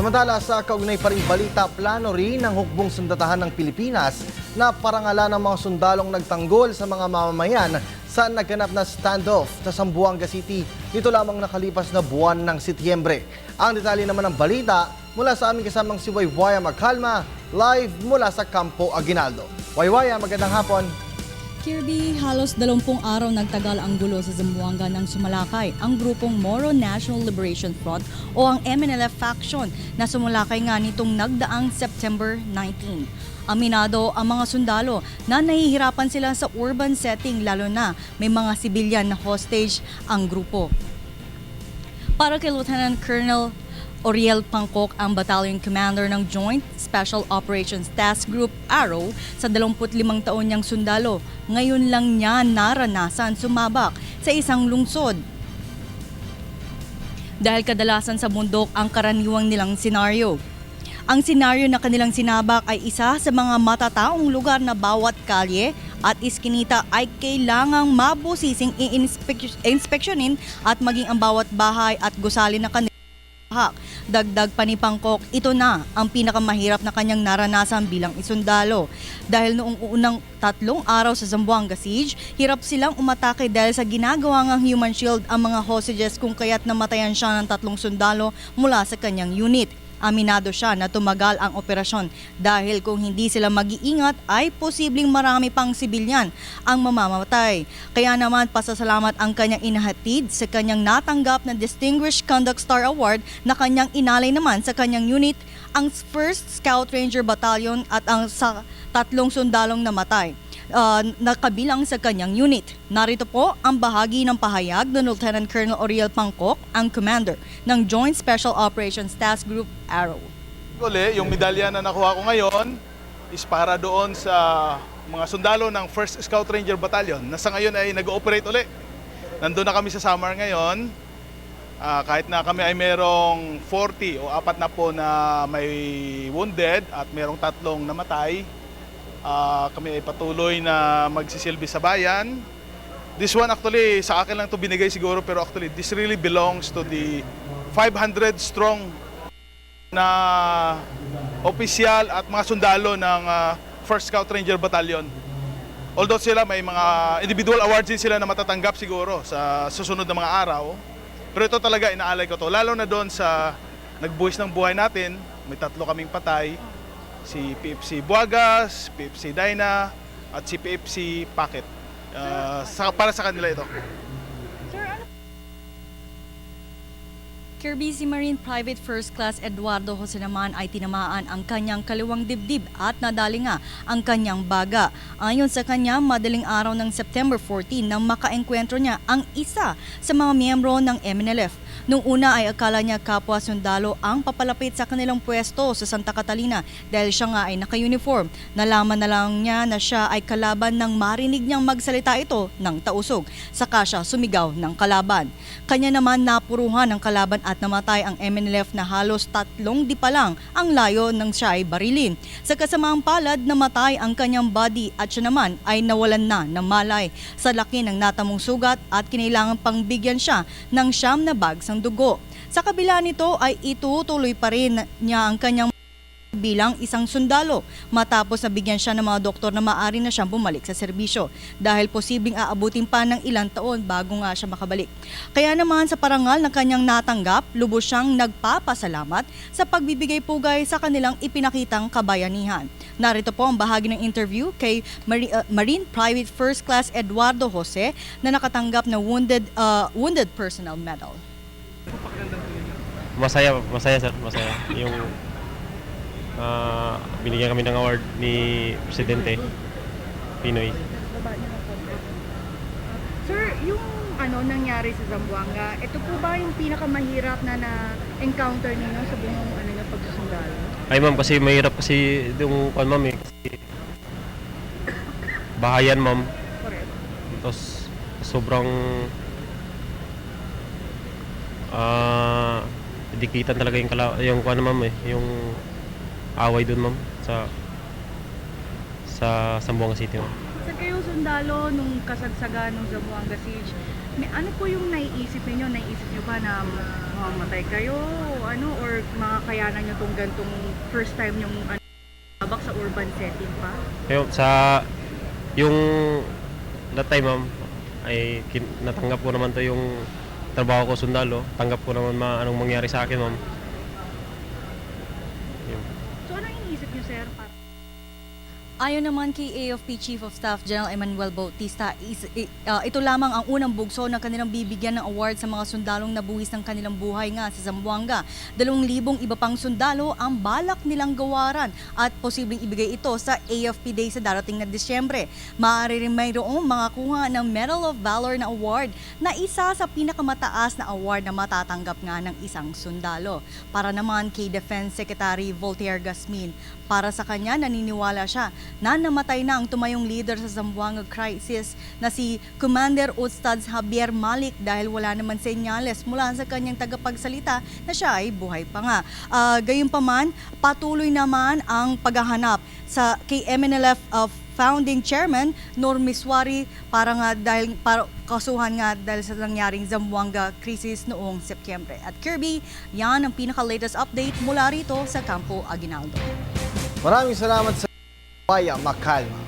Samantala sa kaugnay pa ring balita, plano rin ng hukbong sundatahan ng Pilipinas na parangalan ng mga sundalong nagtanggol sa mga mamamayan sa naganap na standoff sa Zamboanga City nito lamang nakalipas na buwan ng Setyembre. Ang detalye naman ng balita mula sa aming kasamang si Waywaya Magkalma, live mula sa Campo Aguinaldo. Waywaya, magandang hapon. Kirby, halos 20 araw nagtagal ang gulo sa Zamboanga nang sumalakay ang grupong Moro National Liberation Front o ang MNLF faction na sumalakay nga nitong nagdaang September 19. Aminado ang mga sundalo na nahihirapan sila sa urban setting lalo na may mga sibilyan na hostage ang grupo. Para kay Lieutenant Colonel Oriel Pangkok, ang battalion commander ng Joint Special Operations Task Group Arrow, sa 25 taon niyang sundalo, ngayon lang niya naranasan sumabak sa isang lungsod. Dahil kadalasan sa bundok ang karaniwang nilang senaryo. Ang senaryo na kanilang sinabak ay isa sa mga matataong lugar na bawat kalye at iskinita ay kailangang mabusising i-inspeksyonin at maging ang bawat bahay at gusali na kanila. Dagdag pa ni Pangkok, ito na ang pinakamahirap na kanyang naranasan bilang isundalo. Dahil noong unang 3 araw sa Zamboanga Siege, hirap silang umatake dahil sa ginagawa ngang human shield ang mga hostages kung kaya't namatayan siya ng 3 sundalo mula sa kanyang unit. Aminado siya na tumagal ang operasyon dahil kung hindi sila mag-iingat ay posibleng marami pang sibilyan ang mamamatay. Kaya naman pasasalamat ang kanyang inahatid sa kanyang natanggap na Distinguished Conduct Star Award na kanyang inalay naman sa kanyang unit, ang 1st Scout Ranger Battalion at ang sa 3 sundalong namatay na kabilang sa kanyang unit. Narito po ang bahagi ng pahayag ng Lieutenant Colonel Oriel Pangkok, ang commander ng Joint Special Operations Task Group Arrow. Yung medalya na nakuha ko ngayon is para doon sa mga sundalo ng 1st Scout Ranger Battalion na sa ngayon ay nag-ooperate uli. Nandun na kami sa Samar ngayon. Kahit na kami ay merong 40 o 4 na po na may wounded at merong 3 namatay, kami ay patuloy na magsisilbi sa bayan. This one actually, sa akin lang to binigay siguro, pero actually this really belongs to the 500 strong na opisyal at mga sundalo ng 1st Scout Ranger Battalion. Although sila may mga individual awards din sila na matatanggap siguro sa susunod na mga araw, pero ito talaga inaalay ko to. Lalo na doon sa nagbuhis ng buhay natin, may 3 kaming patay. Si PFC Buagas, PFC Dyna, at si PFC Packet. Para sa kanila ito. Kirby, si Marine Private First Class Eduardo Jose naman ay tinamaan ang kanyang kaliwang dibdib at nadali nga ang kanyang baga. Ayon sa kanya, madaling araw ng September 14 nang makaengkwentro niya ang isa sa mga miyembro ng MNLF. Nung una ay akala niya kapwa sundalo ang papalapit sa kanilang pwesto sa Santa Catalina dahil siya nga ay naka-uniform. Nalaman na lang niya na siya ay kalaban nang marinig niyang magsalita ito ng tausog. Saka siya sumigaw ng kalaban. Kanya naman napuruhan ng kalaban at namatay ang MNLF na halos 3 di pa lang ang layo ng siya ay barilin. Sa kasamaang palad, namatay ang kanyang body at siya naman ay nawalan na ng malay sa laki ng natamong sugat at kinailangan pang bigyan siya ng 9 na bags ng dugo. Sa kabila nito ay itutuloy pa rin niya ang kanyang bilang isang sundalo matapos nabigyan siya ng mga doktor na maaari na siyang bumalik sa serbisyo dahil posibleng aabutin pa ng ilang taon bago nga siya makabalik. Kaya naman sa parangal na kanyang natanggap, lubos siyang nagpapasalamat sa pagbibigay pugay sa kanilang ipinakitang kabayanihan. Narito po ang bahagi ng interview kay Marine Private First Class Eduardo Jose na nakatanggap ng Wounded Personnel Medal. Masaya sir, masaya. Yung binigyan kami ng award ni Presidente Pinoy. Sir, yung nangyari sa Zamboanga, ito po ba yung pinakamahirap na na-encounter ninyo sa buong pagsusundalo? Ay ma'am, kasi mahirap kasi yung ma'am kasi bahayan ma'am. Correct. Tapos sobrang dikitan talaga yung ma'am yung away doon ma'am sa Zamboanga City ma'am. Sa kayo sundalo nung kasagsagan ng Zamboanga Siege, Ano po yung naiisip ninyo? Naiisip nyo ba na mamamatay kayo? Or makakayanan nyo tong gantong first time yung tabak sa urban setting pa? Yung that time ma'am, ay natanggap ko naman to yung trabaho ko sundalo. Tanggap ko naman anong mangyari sa akin ma'am. Yun. So ano iniisip nyo, sir? Ayon naman kay AFP Chief of Staff General Emmanuel Bautista, ito lamang ang unang bugso na kanilang bibigyan ng award sa mga sundalong nabuhis ng kanilang buhay nga sa Zamboanga. 2,000 iba pang sundalo ang balak nilang gawaran at posibleng ibigay ito sa AFP Day sa darating na Disyembre. Maaari rin mayroong mga kuha ng Medal of Valor na award na isa sa pinakamataas na award na matatanggap nga ng isang sundalo. Para naman kay Defense Secretary Voltaire Gasmin, para sa kanya naniniwala siya na namatay na ang tumayong leader sa Zamboanga crisis na si Commander Ustad Javier Malik dahil wala naman senyales mula sa kanyang tagapagsalita na siya ay buhay pa nga. Gayunpaman, patuloy naman ang paghahanap sa kay MNLF founding chairman Nur Miswari para kasuhan nga dahil sa nangyaring Zamboanga crisis noong Setyembre. At Kirby, yan ang pinaka-latest update mula rito sa Campo Aguinaldo. Maraming salamat sa Baya Makalma.